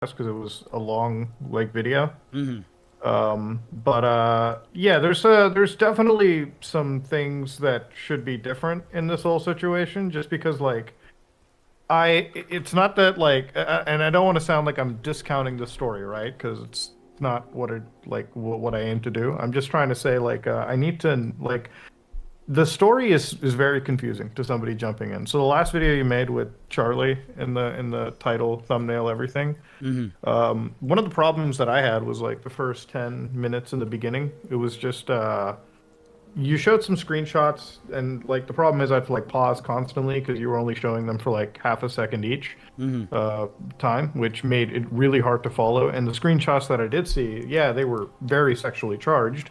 because it was a long like video. Hmm. Yeah, there's definitely some things that should be different in this whole situation, just because like it's not that like, and I don't want to sound like I'm discounting the story, right? Because it's not what it like what I aim to do. I'm just trying to say like I need to like the story is very confusing to somebody jumping in. So the last video you made with Charlie in the title, thumbnail, everything. Hmm. One of the problems that I had was like the first 10 minutes in the beginning. It was just you showed some screenshots and like the problem is I have to like pause constantly because you were only showing them for like half a second each Hmm. uh time, which made it really hard to follow. And the screenshots that I did see, yeah, they were very sexually charged,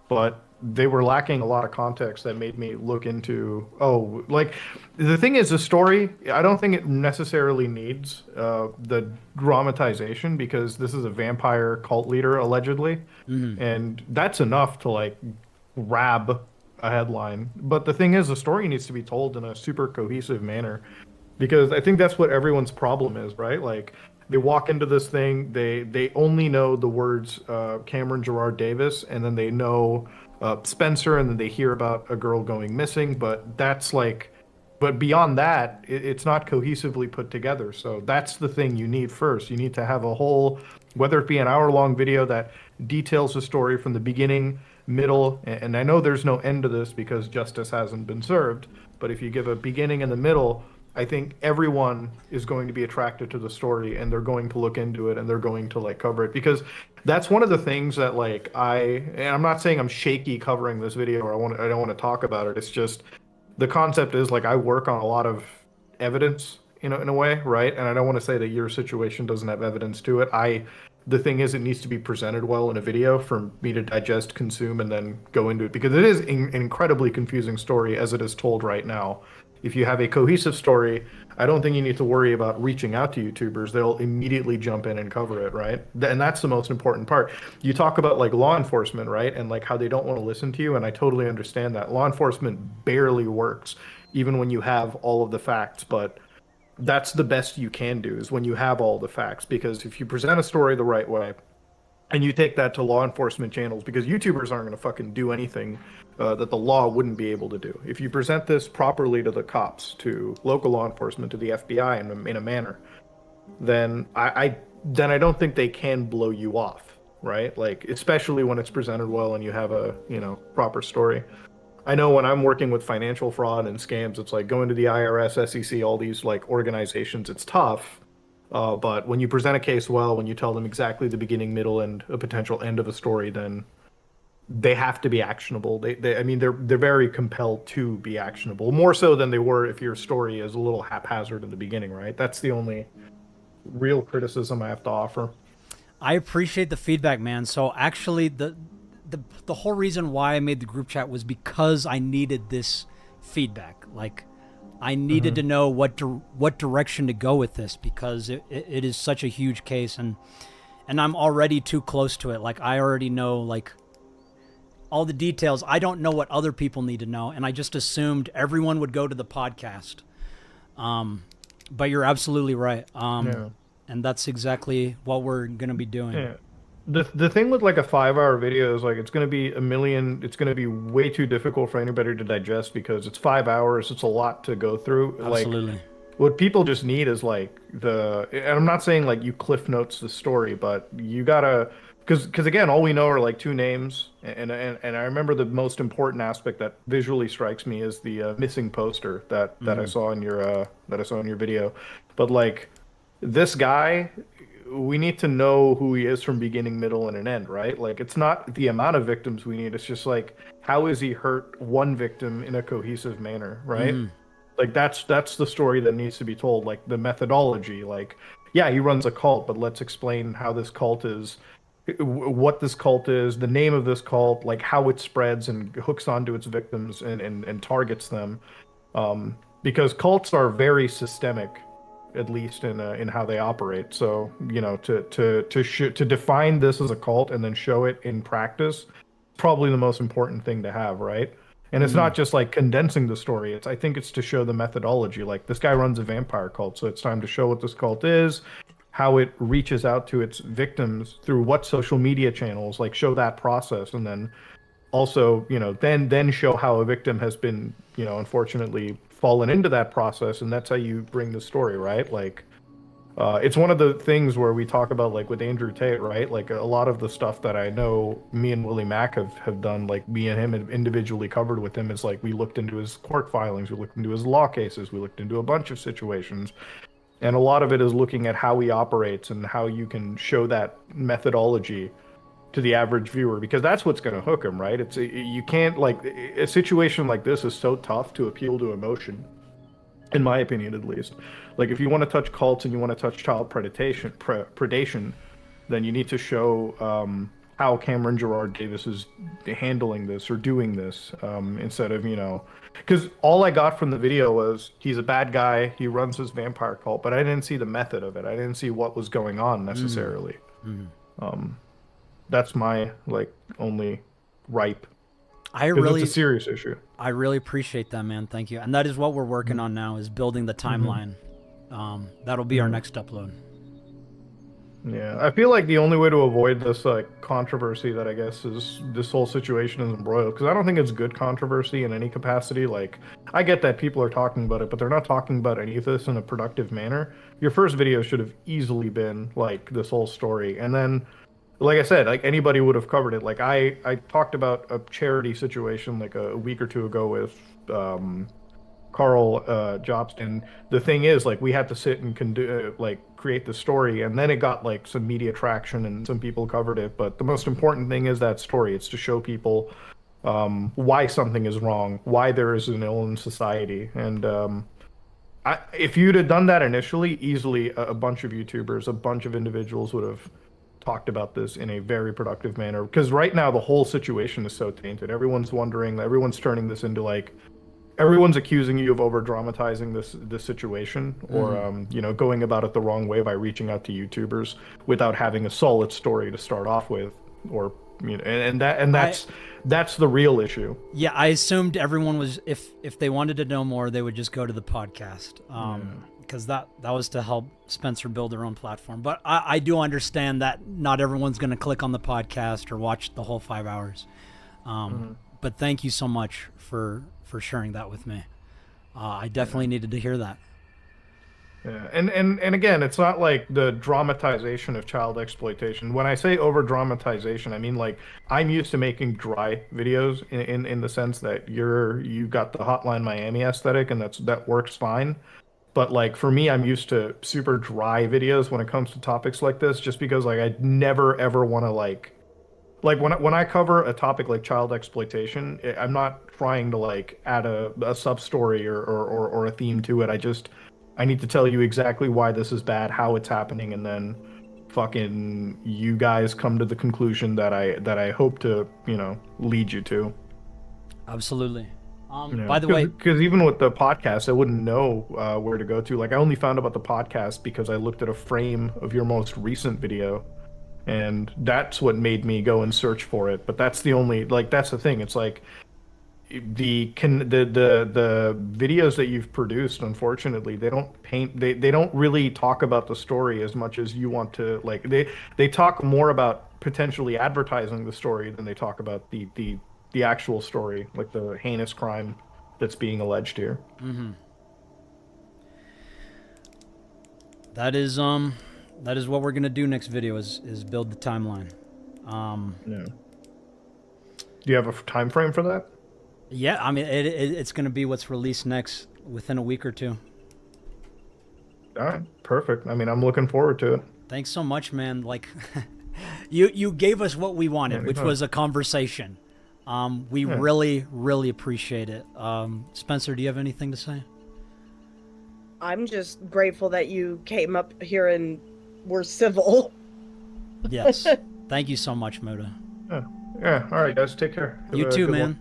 but they were lacking a lot of context that made me look into, oh, like the thing is the story, I don't think it necessarily needs the dramatization because this is a vampire cult leader allegedly, Hmm. and that's enough to like grab a headline. But the thing is the story needs to be told in a super cohesive manner because I think that's what everyone's problem is, right? Like they walk into this thing, they only know the words Cameron Gerard Davis, and then they know Spencer, and then they hear about a girl going missing. But that's like, but beyond that, it's not cohesively put together. So that's the thing you need first. You need to have a whole, whether it be an hour-long video that details the story from the beginning, middle, and I know there's no end to this because justice hasn't been served. But if you give a beginning and the middle, I think everyone is going to be attracted to the story and they're going to look into it and they're going to like cover it because that's one of the things that like and I'm not saying I'm shaky covering this video or I don't want to talk about it. It's just the concept is like I work on a lot of evidence, in a way, right? And I don't want to say that your situation doesn't have evidence to it. The thing is, it needs to be presented well in a video for me to digest, consume, and then go into it because it is an incredibly confusing story as it is told right now. If you have a cohesive story, I don't think you need to worry about reaching out to YouTubers. They'll immediately jump in and cover it, right? And that's the most important part. You talk about like law enforcement, right? And like how they don't want to listen to you, and I totally understand that. Law enforcement barely works, even when you have all of the facts, but that's the best you can do is when you have all the facts. Because if you present a story the right way, and you take that to law enforcement channels because YouTubers aren't going to fucking do anything that the law wouldn't be able to do. If you present this properly to the cops, to local law enforcement, to the FBI in a manner, then I don't think they can blow you off, right? Like especially when it's presented well and you have a proper story. I know when I'm working with financial fraud and scams, it's like going to the IRS, SEC, all these like organizations. It's tough, but when you present a case well, when you tell them exactly the beginning, middle, and a potential end of a story, then they have to be actionable. I mean, they're very compelled to be actionable, more so than they were if your story is a little haphazard in the beginning, right? That's the only real criticism I have to offer. I appreciate the feedback, man. So actually, the whole reason why I made the group chat was because I needed this feedback. Like, I needed Hmm. to know what direction to go with this because it is such a huge case, and I'm already too close to it. Like, I already know like all the details. I don't know what other people need to know, and I just assumed everyone would go to the podcast. But you're absolutely right. Yeah. And that's exactly what we're gonna be doing. Yeah. The thing with like a 5 hour video is like it's gonna be a million, it's gonna be way too difficult for anybody to digest because it's 5 hours, it's a lot to go through. Like Absolutely. what people just need is like and I'm not saying like you cliff notes the story, but you gotta because again, all we know are like two names, and I remember the most important aspect that visually strikes me is the missing poster that I Hmm. saw in your video. But like this guy, we need to know who he is from beginning, middle, and an end, right? Like it's not the amount of victims we need, it's just like how is he hurt one victim in a cohesive manner, right? Hmm. Like that's the story that needs to be told, like the methodology. Like, yeah, he runs a cult, but let's explain how this cult is, what this cult is, the name of this cult, like how it spreads and hooks onto its victims and targets them. Because cults are very systemic, at least in how they operate. So, to define this as a cult and then show it in practice, probably the most important thing to have, right? And it's Hmm. not just like condensing the story. It's I think it's to show the methodology. Like this guy runs a vampire cult, so it's time to show what this cult is, how it reaches out to its victims through what social media channels, like show that process, and then also, then show how a victim has been, unfortunately fallen into that process, and that's how you bring the story, right? Like, it's one of the things where we talk about, like with Andrew Tate, right? Like a lot of the stuff that I know me and Willie Mack have done, like me and him have individually covered with him, is like we looked into his court filings, we looked into his law cases, we looked into a bunch of situations. And a lot of it is looking at how he operates and how you can show that methodology to the average viewer, because that's what's going to hook him, right? You can't, like, a situation like this is so tough to appeal to emotion, in my opinion at least. Like if you want to touch cults and you want to touch child predation, then you need to show how Cameron Gerard Davis is handling this or doing this, instead of, because all I got from the video was he's a bad guy, he runs his vampire cult, but I didn't see the method of it. I didn't see what was going on necessarily. That's my, like, only ripe. It's a serious issue. I really appreciate that, man. Thank you. And that is what we're working on now, is building the timeline. That'll be our next upload. Yeah, I feel like the only way to avoid this, like, controversy that I guess is this whole situation is embroiled, because I don't think it's good controversy in any capacity. Like, I get that people are talking about it, but they're not talking about any of this in a productive manner. Your first video should have easily been, like, this whole story. And then, like I said, like, anybody would have covered it. Like, I talked about a charity situation, like, a week or two ago with Carl Jobston. The thing is, like, we had to sit and create the story, and then it got, like, some media traction and some people covered it. But the most important thing is that story. It's to show people why something is wrong, why there is an ill in society. And if you'd have done that initially, easily a bunch of YouTubers, a bunch of individuals would have talked about this in a very productive manner. Because right now the whole situation is so tainted. Everyone's wondering, everyone's turning this into, like, everyone's accusing you of over dramatizing this situation, or going about it the wrong way by reaching out to YouTubers without having a solid story to start off with, or that's the real issue. Yeah, I assumed everyone was, if they wanted to know more, they would just go to the podcast, because that was to help Spencer build their own platform. But I do understand that not everyone's going to click on the podcast or watch the whole 5 hours. But thank you so much for sharing that with me. I definitely needed to hear that. Yeah, and again, it's not like the dramatization of child exploitation. When I say over dramatization, I mean, like, I'm used to making dry videos in the sense that you got the Hotline Miami aesthetic, and that works fine. But, like, for me, I'm used to super dry videos when it comes to topics like this, just because, like, I never ever want to, like when I cover a topic like child exploitation, I'm not trying to, like, add a sub story or a theme to it. I need to tell you exactly why this is bad, how it's happening, and then fucking you guys come to the conclusion that I hope to, lead you to. Absolutely. By the way, because even with the podcast, I wouldn't know where to go to. Like, I only found about the podcast because I looked at a frame of your most recent video, and that's what made me go and search for it. But that's the only, like, that's the thing. It's like the videos that you've produced, unfortunately, they don't really talk about the story as much as you want to. Like, they talk more about potentially advertising the story than they talk about the actual story, like the heinous crime that's being alleged here. That is what we're gonna do next video, is build the timeline. Yeah. Do you have a time frame for that? Yeah, I mean, it's gonna be what's released next within a week or two. All right, perfect. I mean, I'm looking forward to it. Thanks so much, man. Like, you gave us what we wanted, which was a conversation. We really, really appreciate it. Spencer, do you have anything to say? I'm just grateful that you came up here and were civil. Yes. Thank you so much, Moda. Yeah. All right, guys. Take care. You too, man.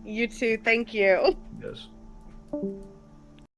You too. Thank you. Yes.